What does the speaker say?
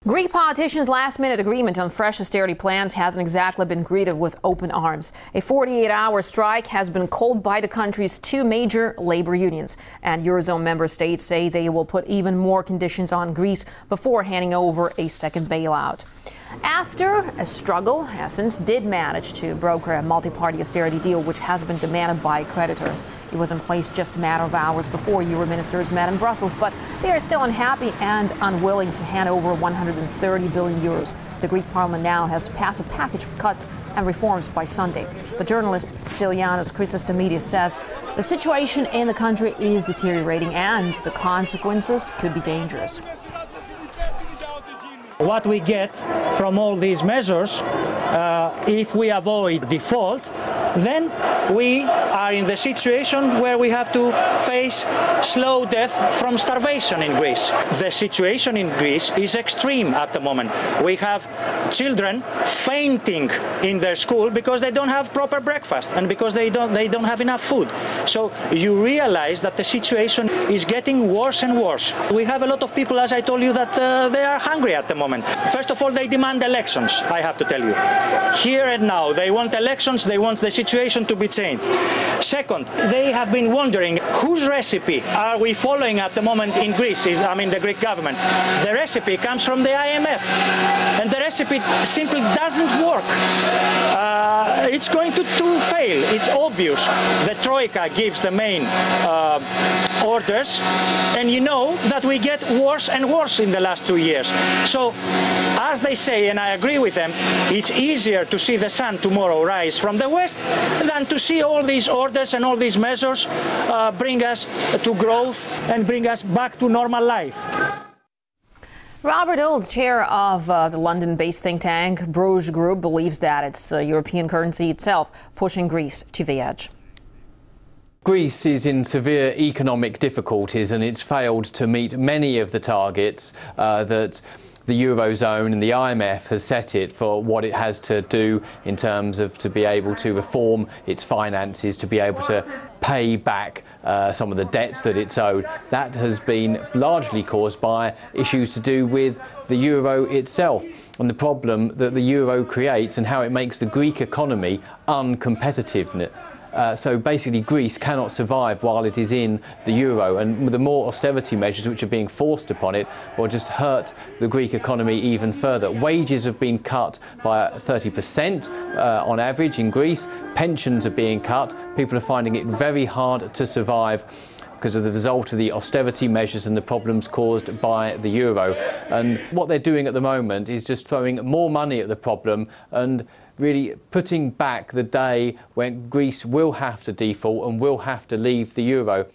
Greek politicians' last-minute agreement on fresh austerity plans hasn't exactly been greeted with open arms. A 48-hour strike has been called by the country's two major labor unions, and Eurozone member states say they will put even more conditions on Greece before handing over a second bailout. After a struggle, Athens did manage to broker a multi-party austerity deal which has been demanded by creditors. It was in place just a matter of hours before Euro ministers met in Brussels, but they are still unhappy and unwilling to hand over 130 billion euros. The Greek parliament now has to pass a package of cuts and reforms by Sunday. But journalist Stylianos Christostomides says the situation in the country is deteriorating and the consequences could be dangerous. What we get from all these measures, if we avoid default, then we are in the situation where we have to face slow death from starvation in Greece. The situation in Greece is extreme at the moment. We have children fainting in their school because they don't have proper breakfast and because they don't have enough food. So you realize that the situation is getting worse and worse. We have a lot of people, as I told you, that they are hungry at the moment. First of all, they demand elections, I have to tell you. Here and now, they want elections, they want the situation to be changed. Second, they have been wondering whose recipe are we following at the moment in Greece, the Greek government. The recipe comes from the IMF, and the recipe simply doesn't work. It's going to fail. It's obvious. The Troika gives the main orders, and you know that we get worse and worse in the last 2 years. So, as they say, and I agree with them, it's easier to see the sun tomorrow rise from the west than to see all these orders and all these measures bring us to growth and bring us back to normal life. Robert Ould, chair of the London-based think tank Bruges Group, believes that it's the European currency itself pushing Greece to the edge. Greece is in severe economic difficulties and it's failed to meet many of the targets that the Eurozone and the IMF has set it for what it has to do in terms of to be able to reform its finances, to be able to pay back some of the debts that it's owed. That has been largely caused by issues to do with the euro itself and the problem that the euro creates and how it makes the Greek economy uncompetitive. So basically Greece cannot survive while it is in the euro, and the more austerity measures which are being forced upon it will just hurt the Greek economy even further. Wages have been cut by 30% on average in Greece. Pensions are being cut. People are finding it very hard to survive because of the result of the austerity measures and the problems caused by the euro. And what they're doing at the moment is just throwing more money at the problem and really putting back the day when Greece will have to default and will have to leave the euro.